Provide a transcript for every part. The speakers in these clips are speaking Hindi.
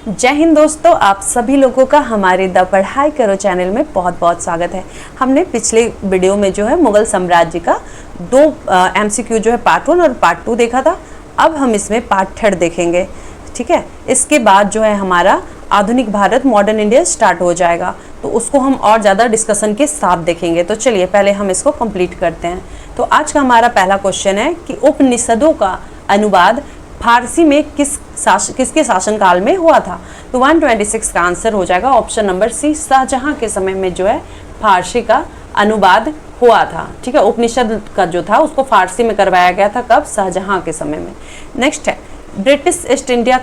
जय हिंद दोस्तों, आप सभी लोगों का हमारे द पढ़ाई करो चैनल में बहुत बहुत स्वागत है। हमने पिछले वीडियो में जो है मुगल साम्राज्य का दो एमसीक्यू जो है पार्ट 1 और पार्ट 2 देखा था। अब हम इसमें पार्ट 3 देखेंगे, ठीक है। इसके बाद जो है हमारा आधुनिक भारत मॉडर्न इंडिया स्टार्ट हो जाएगा, तो उसको हम और ज़्यादा डिस्कशन के साथ देखेंगे। तो चलिए पहले हम इसको कंप्लीट करते हैं। तो आज का हमारा पहला क्वेश्चन है कि उपनिषदों का अनुवाद फारसी में किसके शासनकाल में हुआ था। तो 126 का आंसर हो जाएगा ऑप्शन नंबर सी, शाहजहां के समय में जो है फारसी का अनुवाद हुआ था, ठीक है। उपनिषद का जो था उसको फारसी में करवाया गया था, कब? शाहजहां के समय में। नेक्स्ट है ब्रिटिश ईस्ट इंडिया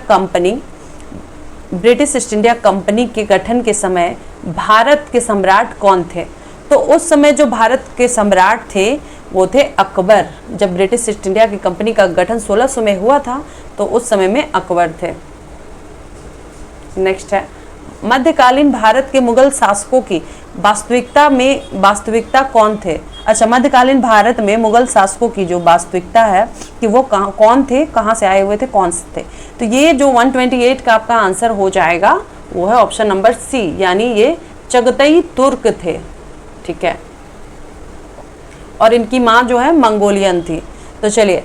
कंपनी के गठन के समय भारत के सम्राट कौन थे। तो उस समय जो भारत के सम्राट थे वो थे अकबर। जब ब्रिटिश ईस्ट इंडिया की कंपनी का गठन 1600 में हुआ था तो उस समय में अकबर थे। नेक्स्ट है मध्यकालीन भारत के मुगल शासकों की वास्तविकता कौन थे। अच्छा, मध्यकालीन भारत में मुगल शासकों की जो वास्तविकता है कि वो कौन थे, कहाँ से आए हुए थे, कौन से थे। तो ये जो 128 का आपका आंसर हो जाएगा वो है ऑप्शन नंबर सी, यानी ये चगतई तुर्क थे, ठीक है। और इनकी माँ जो है मंगोलियन थी। तो चलिए,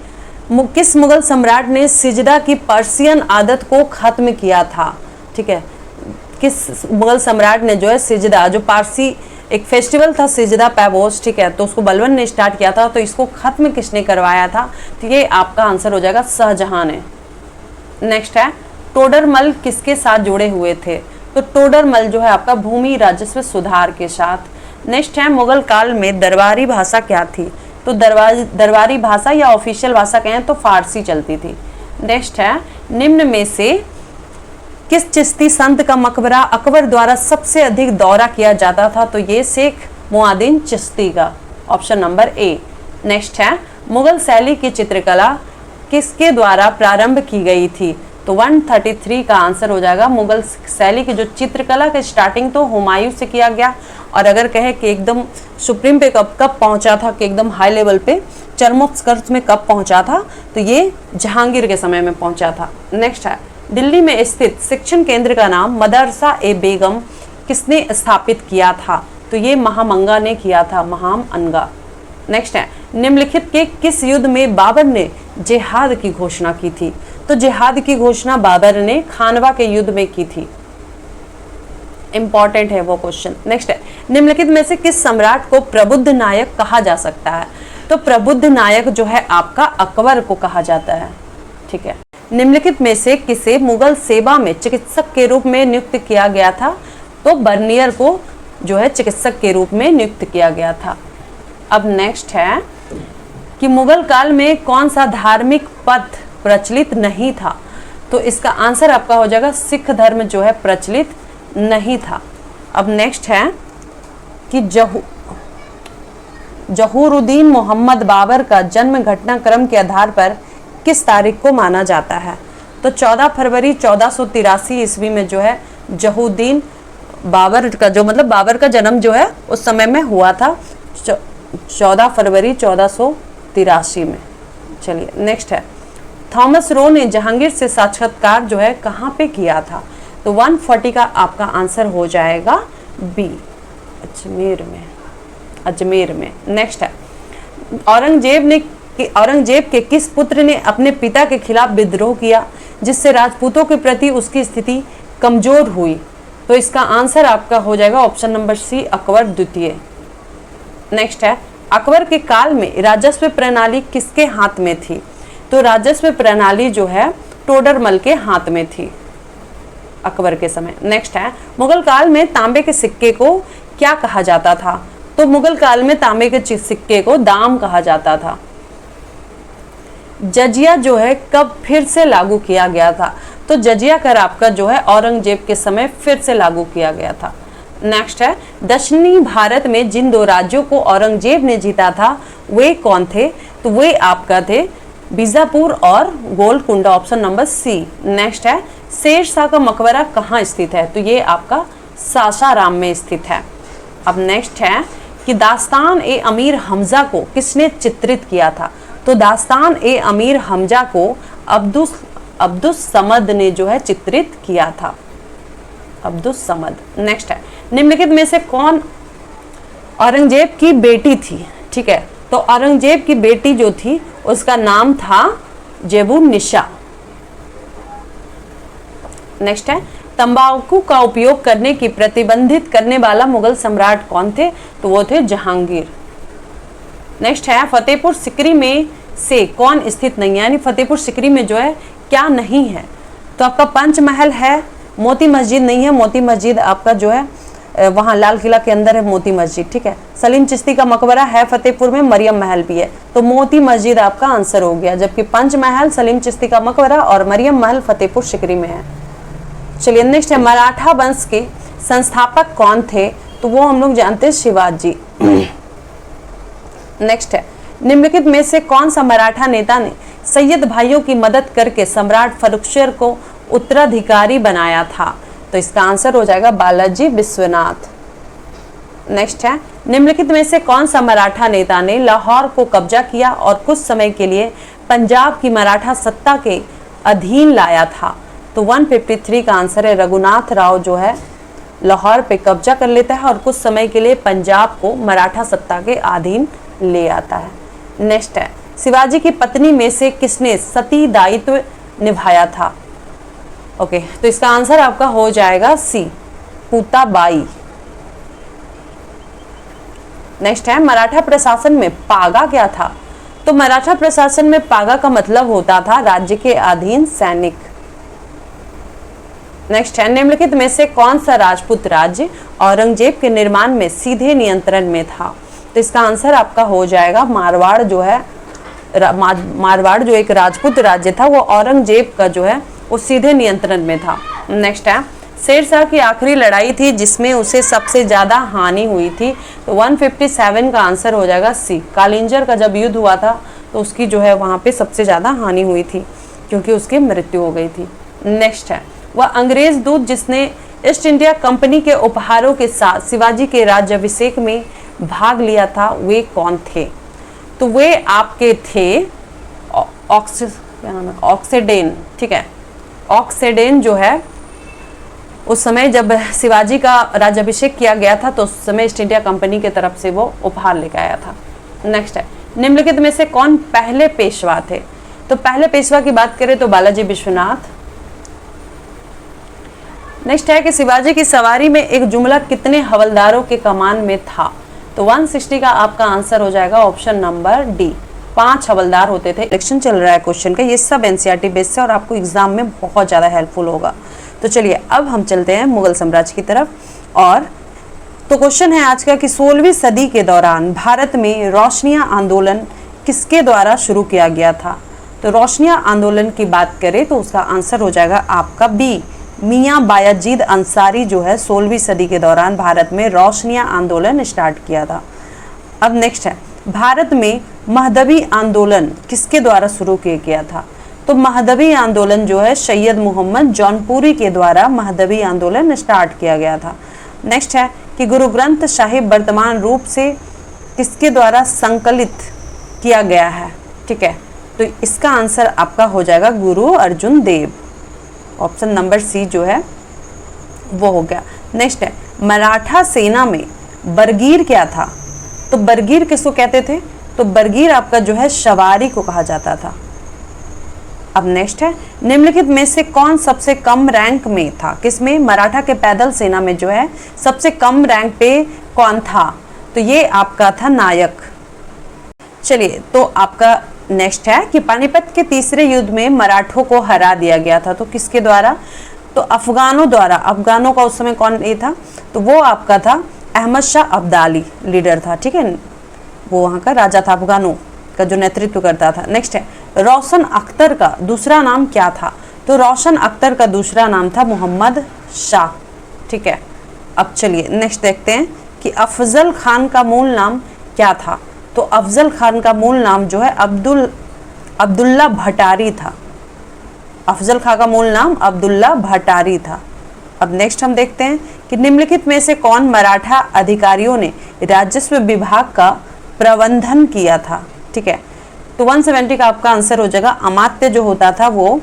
किस मुगल सम्राट ने सिजदा की पर्शियन आदत को खत्म किया था, ठीक है। किस मुगल सम्राट ने जो है सिजदा, जो पारसी एक फेस्टिवल था सिजदा पैबोस, ठीक है, तो उसको बलबन ने स्टार्ट किया था, तो इसको खत्म किसने करवाया था। तो ये आपका आंसर हो जाएगा शाहजहां ने। नेक्स्ट है टोडरमल किसके साथ जुड़े हुए थे। तो टोडरमल जो है आपका भूमि राजस्व सुधार के साथ। नेक्स्ट है मुगल काल में दरबारी भाषा क्या थी। तो दरबारी भाषा या ऑफिशियल भाषा कहें तो फारसी चलती थी। नेक्स्ट है निम्न में से किस चिश्ती संत का मकबरा अकबर द्वारा सबसे अधिक दौरा किया जाता था। तो ये शेख मुआदिन चिश्ती का, ऑप्शन नंबर ए। नेक्स्ट है मुगल शैली की चित्रकला किसके द्वारा प्रारंभ की गई थी। तो 133 का आंसर हो जाएगा मुगल शैली की जो चित्रकला का स्टार्टिंग तो हुमायूं से किया गया, और अगर कहे कि एकदम सुप्रीम पे कब पहुंचा था, कि एकदम हाई लेवल पे चरमोत्कर्ष में कब पहुंचा था, तो ये जहांगीर के समय में पहुंचा था। नेक्स्ट है दिल्ली में स्थित शिक्षण केंद्र का नाम मदरसा ए बेगम किसने स्थापित किया था। तो ये महामंगा ने किया था, महामंगा। नेक्स्ट है निम्नलिखित के किस युद्ध में बाबर ने जिहाद की घोषणा की थी। तो जिहाद की घोषणा बाबर ने खानवा के युद्ध में की थी। इंपॉर्टेंट है वो क्वेश्चन। नेक्स्ट है निम्नलिखित में से किस सम्राट को प्रबुद्ध नायक कहा जा सकता है। तो प्रबुद्ध नायक जो है आपका अकबर को कहा जाता है, ठीक है। निम्नलिखित में से किसे मुगल सेवा में चिकित्सक के रूप में नियुक्त किया गया था। तो बर्नियर को जो है चिकित्सक के रूप में नियुक्त किया गया था। अब नेक्स्ट है कि मुगल काल में कौन सा धार्मिक पथ प्रचलित नहीं था। तो इसका आंसर आपका हो जाएगा सिख धर्म जो है प्रचलित नहीं था। अब नेक्स्ट है कि जहूरुद्दीन मोहम्मद बाबर का जन्म घटनाक्रम के आधार पर किस तारीख को माना जाता है। तो 14 फरवरी 1483 ईस्वी में जो है जहूरुद्दीन बाबर का जो मतलब बाबर का जन्म जो है उस समय में हुआ था 14 फरवरी 1483 में। चलिए नेक्स्ट है थॉमस रो ने जहांगीर से साक्षात्कार जो है कहाँ पे किया था। तो 140 का आपका आंसर हो जाएगा बी, अजमेर में। नेक्स्ट है औरंगजेब के किस पुत्र ने अपने पिता के खिलाफ विद्रोह किया जिससे राजपूतों के प्रति उसकी स्थिति कमजोर हुई। तो इसका आंसर आपका हो जाएगा ऑप्शन नंबर सी, अकबर द्वितीय। नेक्स्ट है अकबर के काल में राजस्व प्रणाली किसके हाथ में थी। तो राजस्व प्रणाली जो है टोडरमल के हाथ में थी अकबर के समय। नेक्स्ट है मुगल काल में तांबे के सिक्के को क्या कहा जाता था। तो मुगल काल में तांबे के सिक्के को दाम कहा जाता था। जजिया जो है कब फिर से लागू किया गया था। तो जजिया कर आपका जो है औरंगजेब के समय फिर से लागू किया गया था। नेक्स्ट है दक्षिणी भारत में जिन दो राज्यों को औरंगजेब ने जीता था वे कौन थे। तो वे आपका थे बीजापुर और Golconda, option number C. Next है शेर शाह का मकबरा कहाँ स्थित है। तो ये आपका सासाराम में स्थित है। अब नेक्स्ट है कि दास्तान ए अमीर हमजा को किसने चित्रित किया था। तो दास्तान ए अमीर हमजा को अब्दुस समद ने जो है चित्रित किया था। अब्दुस समद। नेक्स्ट है, निम्नलिखित में से कौन औरंगजेब की बेटी थी? ठीक है, तो औरंगजेब की बेटी जो थी उसका नाम था जेबुन्निसा। नेक्स्ट है, तंबाकू का उपयोग करने की प्रतिबंधित करने वाला मुगल सम्राट कौन थे? तो वो थे जहांगीर। नेक्स्ट है, फतेहपुर सिकरी में से कौन स्थित नहीं है? यानी फतेहपुर सिकरी में जो है क्या नहीं है? तो आपका पंचमहल है, मोती मस्जिद नहीं है, मोती मस्जिद आपका जो है वहाँ लाल किला के अंदर है मोती मस्जिद। ठीक है, सलीम चिश्ती का मकबरा है फतेहपुर में, मरियम महल भी है, तो मोती मस्जिद आपका आंसर हो गया, जबकि पंचमहल, सलीम चिश्ती का मकबरा और मरियम महल फतेहपुर सिकरी में है। चलिए नेक्स्ट है, मराठा वंश के संस्थापक कौन थे? तो वो हम लोग जानते हैं शिवाजी। नेक्स्ट है, निम्नलिखित में से कौन सा मराठा नेता ने सैयद भाइयों की मदद करके सम्राट फर्रुखशर को उत्तराधिकारी बनाया था? तो इसका आंसर हो जाएगा बालाजी विश्वनाथ। नेक्स्ट है, निम्नलिखित में से कौन सा मराठा नेता ने लाहौर को कब्जा किया और कुछ समय के लिए पंजाब की मराठा सत्ता के अधीन लाया था? तो 153 का आंसर है रघुनाथ राव जो है लाहौर पे कब्जा कर लेता है और कुछ समय के लिए पंजाब को मराठा सत्ता के अधीन ले आता है। नेक्स्ट है, शिवाजी की पत्नी में से किसने सती दायित्व निभाया था? ओके, तो इसका आंसर आपका हो जाएगा सी, पूताबाई। नेक्स्ट है, मराठा प्रशासन में पागा क्या था? तो मराठा प्रशासन में पागा का मतलब होता था राज्य के अधीन सैनिक। नेक्स्ट है, निम्नलिखित में से कौन सा राजपूत राज्य औरंगजेब के निर्माण में सीधे नियंत्रण में था? तो इसका आंसर आपका हो जाएगा मारवाड़ जो है, मारवाड़ जो एक राजपूत राज्य था वो औरंगजेब का जो है वो सीधे नियंत्रण में था। नेक्स्ट है, शेरशाह की आखिरी लड़ाई थी जिसमें उसे सबसे ज्यादा हानि हुई थी? तो 157 का आंसर हो जाएगा सी, कालिंजर का जब युद्ध हुआ था तो उसकी जो है वहां पे सबसे ज्यादा हानि हुई थी क्योंकि उसकी मृत्यु हो गई थी। नेक्स्ट है, वह अंग्रेज दूत जिसने ईस्ट इंडिया कंपनी के उपहारों के साथ शिवाजी के राज्याभिषेक में भाग लिया था वे कौन थे? तो वे आपके थे ऑक्सीडेन। ठीक है, ऑक्सीडेन जो है उस समय जब शिवाजी का राज्याभिषेक किया गया था तो उस समय ईस्ट इंडिया कंपनी की तरफ से वो उपहार लेकर आया था। नेक्स्ट है, निम्नलिखित में से कौन पहले पेशवा थे? तो पहले पेशवा की बात करें तो बालाजी विश्वनाथ। नेक्स्ट है कि शिवाजी की सवारी में एक जुमला कितने हवलदारों के कमान में था? तो 160 का आपका आंसर हो जाएगा ऑप्शन नंबर डी, 5 हवलदार होते थे। इलेक्शन चल रहा है क्वेश्चन का, ये सब एनसीईआरटी बेस्ड है और आपको एग्जाम में बहुत ज़्यादा हेल्पफुल होगा। तो चलिए अब हम चलते हैं मुगल साम्राज्य की तरफ। और तो क्वेश्चन है आज का कि 16वीं सदी के दौरान भारत में रोशनिया आंदोलन किसके द्वारा शुरू किया गया था? तो रोशनिया आंदोलन की बात करें तो उसका आंसर हो जाएगा आपका बी, मियाँ बायाजीद अंसारी जो है 16वीं सदी के दौरान भारत में रोशनिया आंदोलन स्टार्ट किया था। अब नेक्स्ट है, भारत में महदवी आंदोलन किसके द्वारा शुरू किया गया था? तो महदवी आंदोलन जो है सैयद मोहम्मद जौनपुरी के द्वारा महदवी आंदोलन स्टार्ट किया गया था। नेक्स्ट है कि गुरु ग्रंथ साहिब वर्तमान रूप से किसके द्वारा संकलित किया गया है? ठीक है, तो इसका आंसर आपका हो जाएगा गुरु अर्जुन देव, ऑप्शन नंबर सी जो है वो हो गया। नेक्स्ट है, मराठा सेना में बरगीर क्या था? तो बरगीर किसको कहते थे? तो बरगीर आपका जो है सवारी को कहा जाता था। अब नेक्स्ट है, निम्नलिखित में से कौन सबसे कम रैंक में था? किसमें? मराठा के पैदल सेना में जो है सबसे कम रैंक पे कौन था? तो ये आपका था नायक। चलिए तो आपका नेक्स्ट है कि पानीपत के तीसरे युद्ध में मराठों को हरा दिया गया था, तो किसके द्वारा? तो अफगानों द्वारा। अफगानों का उस समय कौन ये था? तो वो आपका था अहमद शाह अब्दाली, लीडर था। ठीक है, वो वहाँ का राजा था, अफगानों का जो नेतृत्व करता था। नेक्स्ट है, रोशन अख्तर का दूसरा नाम क्या था? तो रोशन अख्तर का दूसरा नाम था मोहम्मद शाह। ठीक है, अब चलिए नेक्स्ट देखते हैं कि अफजल खान का मूल नाम क्या था? तो अफजल खान का मूल नाम जो है अब्दुल्ला भटारी था। अफजल खान का मूल नाम अब्दुल्ला भटारी था। अब नेक्स्ट हम देखते हैं कि निम्नलिखित में से कौन मराठा अधिकारियों ने राजस्व विभाग का प्रबंधन किया था? ठीक है, तो 170 का आपका आंसर हो जाएगा अमात्य जो होता था वो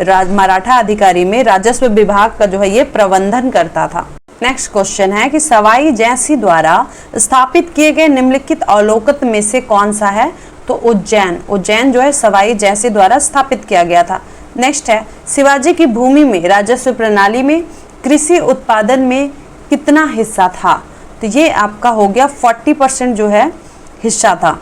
मराठा अधिकारी में राजस्व विभाग का जो है ये प्रबंधन करता था। नेक्स्ट क्वेश्चन है कि सवाई जयसिंह द्वारा स्थापित किए गए निम्नलिखित अवलोकन में से कौन सा है? तो उज्जैन जो है सवाई जयसिंह द्वारा स्थापित किया गया था। नेक्स्ट है शिवाजी की भूमि में राजस्व प्रणाली में कृषि उत्पादन में कितना हिस्सा था? तो ये आपका हो गया 40% जो है हिस्सा था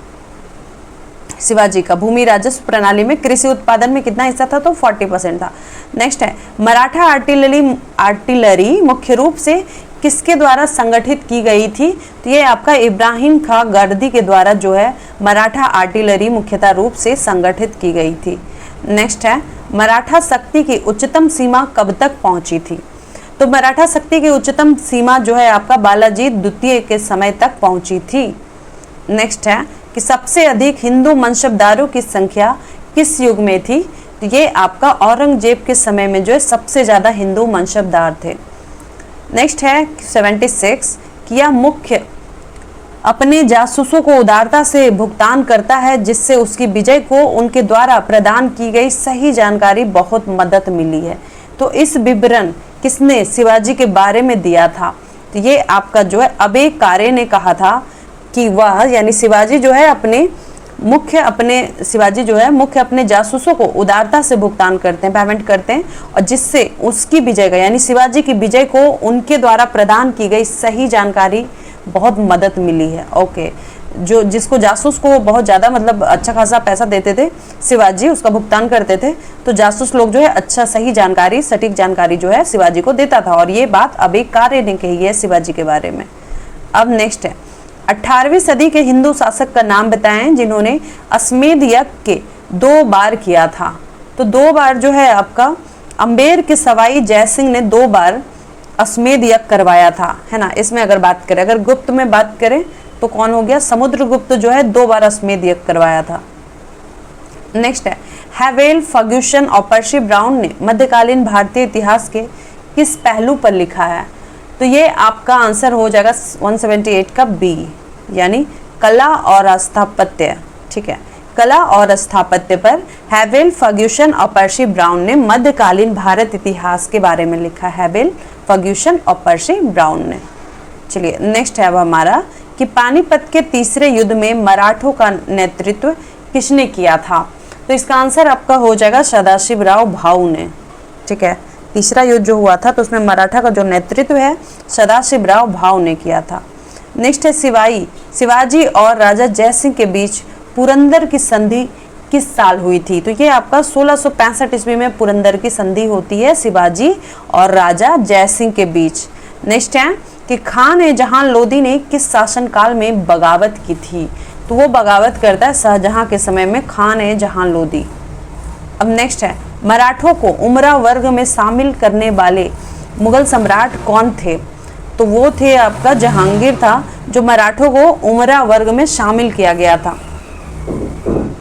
शिवाजी का। भूमि राजस्व प्रणाली में कृषि उत्पादन में कितना हिस्सा था? तो 40% था। नेक्स्ट है मराठा आर्टिलरी मुख्य रूप से किसके द्वारा संगठित की गई थी? तो ये आपका इब्राहिम खां गर्दी के द्वारा जो है मराठा आर्टिलरी मुख्यतः रूप से संगठित की गई थी। नेक्स्ट है मराठा शक्ति की उच्चतम सीमा कब तक पहुंची थी? तो मराठा शक्ति की उच्चतम सीमा जो है आपका बालाजी द्वितीय के समय तक पहुंची थी। नेक्स्ट है कि सबसे अधिक हिंदू मनसबदारों की संख्या किस युग में थी? तो ये आपका औरंगजेब के समय में जो है सबसे ज्यादा हिंदू मनसबदार थे। नेक्स्ट है 76 कि यह मुख्य अपने जासूसों को उदारता से भुगतान करता है जिससे उसकी विजय को उनके द्वारा प्रदान की गई सही जानकारी बहुत मदद मिली है। तो इस विवरण किसने शिवाजी के बारे में दिया था? तो ये आपका जो है अबे कारे ने कहा था कि वह यानी शिवाजी जो है मुख्य अपने जासूसों को उदारता से भुगतान करते हैं, पेमेंट करते हैं, और जिससे उसकी विजय का यानी शिवाजी की विजय को उनके द्वारा प्रदान की गई सही जानकारी बहुत मदद मिली है। ओके, जो जिसको जासूस को बहुत ज़्यादा मतलब अच्छा खासा पैसा देते थे शिवाजी, उसका भुगतान करते थे, तो जासूस लोग जो है अच्छा सही जानकारी, सटीक जानकारी जो है शिवाजी को देता था। और ये बात अबे कारे ने कही है शिवाजी के बारे में। अब नेक्स्ट है 18वीं सदी के हिंदू शासक का नाम बताएं जिन्होंने अश्वमेध यज्ञ के 2 बार किया था। तो 2 बार जो है आपका अम्बेर के सवाई जयसिंह ने 2 बार अश्वमेध यज्ञ करवाया था, है ना। इसमें अगर बात करें, अगर गुप्त में बात करें तो कौन हो गया? समुद्रगुप्त जो है 2 बार अश्वमेध यज्ञ करवाया था। नेक्स्ट है हैवेल, फर्ग्यूसन और पर्सी ब्राउन ने मध्यकालीन भारतीय इतिहास के किस पहलू पर लिखा है? तो ये आपका आंसर हो जाएगा 178 का बी, यानी कला और स्थापत्य। ठीक है, कला और स्थापत्य पर हैवेल, फर्ग्यूसन और पर्सी ब्राउन ने मध्यकालीन भारत इतिहास के बारे में लिखा। हैवेल, फर्ग्यूसन और पर्सी ब्राउन ने। चलिए नेक्स्ट है अब हमारा कि पानीपत के तीसरे युद्ध में मराठों का नेतृत्व किसने किया था? तो इसका आंसर आपका हो जाएगा सदाशिवराव भाऊ ने। ठीक है, तीसरा युद्ध जो हुआ था तो उसमें मराठा का जो नेतृत्व है सदाशिवराव भाऊ ने किया था। नेक्स्ट है शिवाजी और राजा जयसिंह के बीच पुरंदर की संधि किस साल हुई थी? तो ये आपका 1665 ईस्वी में पुरंदर की संधि होती है शिवाजी और राजा जयसिंह के बीच। नेक्स्ट है कि खान ए जहां लोदी ने किस शासनकाल में बगावत की थी? तो वो बगावत करता है शाहजहां के समय में खान ए जहां लोदी। अब नेक्स्ट है मराठों को उमरा वर्ग में शामिल करने वाले मुगल सम्राट कौन थे? तो वो थे आपका जहांगीर था, जो मराठों को उमरा वर्ग में शामिल किया गया था।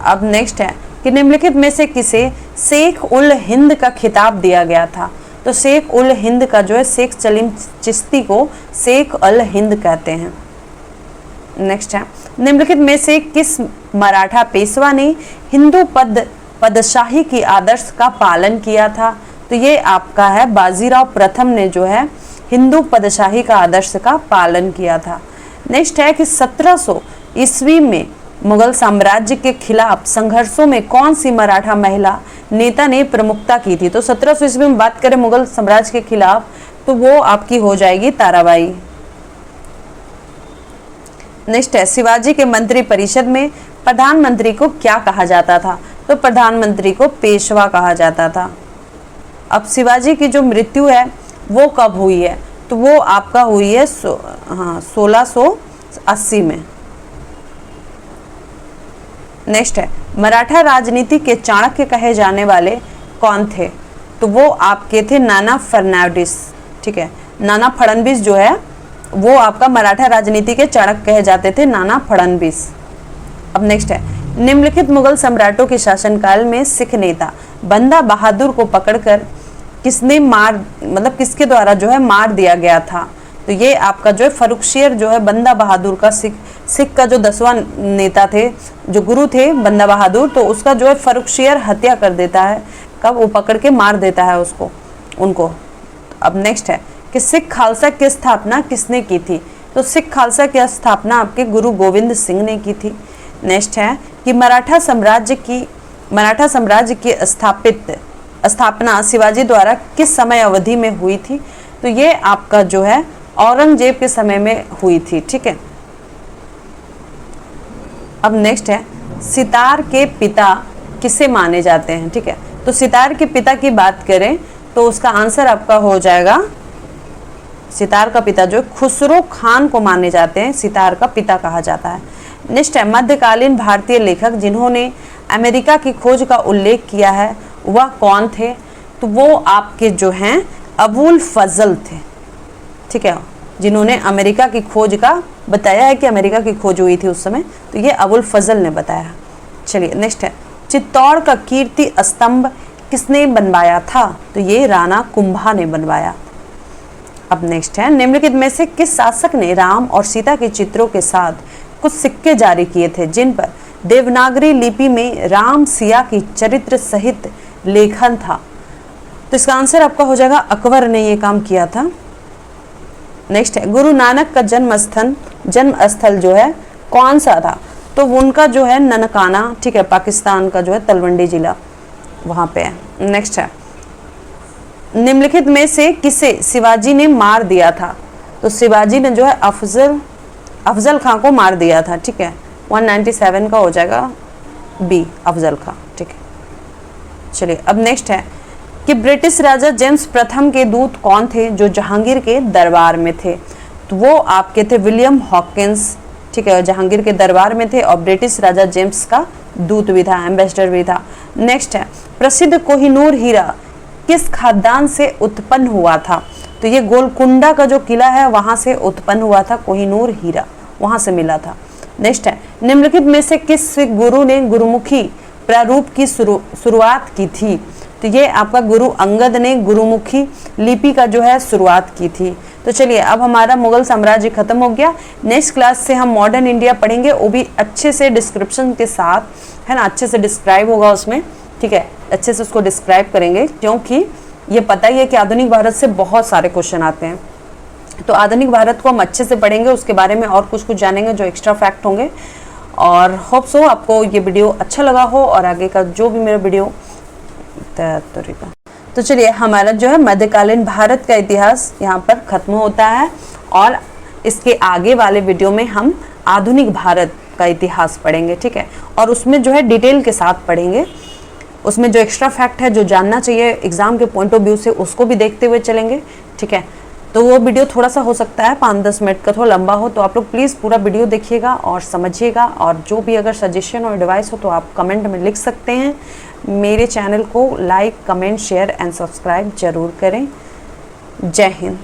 अब नेक्स्ट है कि निम्नलिखित में से किसे शेख उल हिंद का खिताब दिया गया था? तो शेख उल हिंद का जो है शेख सलीम चिश्ती को शेख उल हिंद कहते हैं। नेक्स्ट है निम्नलिखित में से किस मराठा पेशवा ने हिंदू पदशाही की आदर्श का पालन किया था? तो ये आपका है बाजीराव प्रथम ने जो है हिंदू पदशाही का आदर्श का पालन किया था। नेक्स्ट है कि 1700 ईस्वी में मुगल साम्राज्य के खिलाफ संघर्षों में कौन सी मराठा महिला नेता ने प्रमुखता की थी? तो 1700 ईस्वी में बात करें मुगल साम्राज्य के खिलाफ तो वो आपकी हो जाएगी ताराबाई। नेक्स्ट है शिवाजी के मंत्री परिषद में प्रधानमंत्री को क्या कहा जाता था? तो प्रधानमंत्री को पेशवा कहा जाता था। अब शिवाजी की जो मृत्यु है वो कब हुई है? तो वो आपका हुई है 1680 में। नेक्स्ट है मराठा राजनीति के चाणक्य कहे जाने वाले कौन थे? तो वो आपके थे नाना फडणवीस। ठीक है, नाना फडणवीस जो है वो आपका मराठा राजनीति के चाणक्य कहे जाते थे, नाना फडणवीस। अब नेक्स्ट है निम्नलिखित मुगल सम्राटों के शासनकाल में सिख नेता बंदा बहादुर को पकड़कर किसके द्वारा जो है मार दिया गया था? तो ये आपका जो है फर्रुखशियर जो है बंदा बहादुर का सिख का जो 10वां नेता थे, जो गुरु थे बंदा बहादुर, तो उसका जो है फर्रुखशियर हत्या कर देता है। कब वो पकड़ के मार देता है उसको उनको। अब नेक्स्ट है कि सिख खालसा की स्थापना किसने की थी? तो सिख खालसा की स्थापना आपके गुरु गोविंद सिंह ने की थी। नेक्स्ट है कि मराठा साम्राज्य की स्थापना शिवाजी द्वारा किस समय अवधि में हुई थी? तो ये आपका जो है औरंगजेब के समय में हुई थी, ठीक है। अब नेक्स्ट है सितार के पिता किसे माने जाते हैं? ठीक है, तो सितार के पिता की बात करें तो उसका आंसर आपका हो जाएगा, सितार का पिता जो खुसरो खान को माने जाते हैं, सितार का पिता कहा जाता है। नेक्स्ट है मध्यकालीन भारतीय लेखक जिन्होंने अमेरिका की खोज का उल्लेख किया है वह कौन थे? तो वो आपके जो हैं अबुल फजल थे, ठीक है, जिन्होंने अमेरिका की खोज का बताया है कि अमेरिका की खोज हुई थी उस समय, तो ये अबुल फजल ने बताया। चलिए नेक्स्ट है चित्तौड़ का कीर्ति स्तंभ किसने बनवाया था? तो ये राणा कुंभा ने बनवाया। अब नेक्स्ट है निम्नलिखित में से किस शासक ने राम और सीता के चित्रों के साथ कुछ सिक्के जारी किए थे जिन पर देवनागरी लिपि में राम सिया की चरित्र सहित लेखन था? तो इसका आंसर आपका हो जाएगा अकबर ने ये काम किया था। नेक्स्ट है गुरु नानक का जन्म स्थल जो है कौन सा था? तो उनका जो है ननकाना, ठीक है, पाकिस्तान का जो है तलवंडी जिला वहां पे है। नेक्स्ट है निम्नलिखित में से किसे शिवाजी ने मार दिया था? तो शिवाजी ने जो है अफजल खां को मार दिया था, ठीक है। 197 का हो जाएगा बी, अफजल खां, ठीक है। चलिए अब नेक्स्ट है कि ब्रिटिश राजा जेम्स प्रथम के दूत कौन थे जो जहांगीर के दरबार में थे? तो वो आपके थे विलियम हॉकिंस, ठीक है, जहांगीर के दरबार में थे और ब्रिटिश राजा जेम्स का दूत भी था, एम्बेसडर भी था। नेक्स्ट है प्रसिद्ध कोहिनूर हीरा किस खादान से उत्पन्न हुआ था? तो ये गोलकुंडा का जो किला है वहां से उत्पन्न हुआ था कोहिनूर हीरा, वहां से मिला था। नेक्स्ट है निम्नलिखित में से किस गुरु ने गुरुमुखी प्रारूप की शुरुआत की थी? तो ये आपका गुरु अंगद ने गुरुमुखी लिपि का जो है शुरुआत की थी। तो चलिए अब हमारा मुगल साम्राज्य खत्म हो गया। नेक्स्ट क्लास से हम मॉडर्न इंडिया पढ़ेंगे, वो भी अच्छे से डिस्क्रिप्शन के साथ, है ना, अच्छे से डिस्क्राइब होगा उसमें, ठीक है, अच्छे से उसको डिस्क्राइब करेंगे क्योंकि ये पता ही है कि आधुनिक भारत से बहुत सारे क्वेश्चन आते हैं। तो आधुनिक भारत को हम अच्छे से पढ़ेंगे, उसके बारे में और कुछ जानेंगे जो एक्स्ट्रा फैक्ट होंगे। और होप सो आपको ये वीडियो अच्छा लगा हो और आगे का जो भी मेरा वीडियो तो चलिए हमारा जो है मध्यकालीन भारत का इतिहास यहाँ पर खत्म होता है और इसके आगे वाले वीडियो में हम आधुनिक भारत का इतिहास पढ़ेंगे, ठीक है, और उसमें जो है डिटेल के साथ पढ़ेंगे। उसमें जो एक्स्ट्रा फैक्ट है जो जानना चाहिए एग्जाम के पॉइंट ऑफ व्यू से उसको भी देखते हुए चलेंगे, ठीक है। तो वो वीडियो थोड़ा सा हो सकता है 5-10 मिनट का, थोड़ा लंबा हो, तो आप लोग प्लीज़ पूरा वीडियो देखिएगा और समझिएगा। और जो भी अगर सजेशन और एडवाइस हो तो आप कमेंट में लिख सकते हैं। मेरे चैनल को like, comment, share and subscribe जरूर करें। जय हिंद।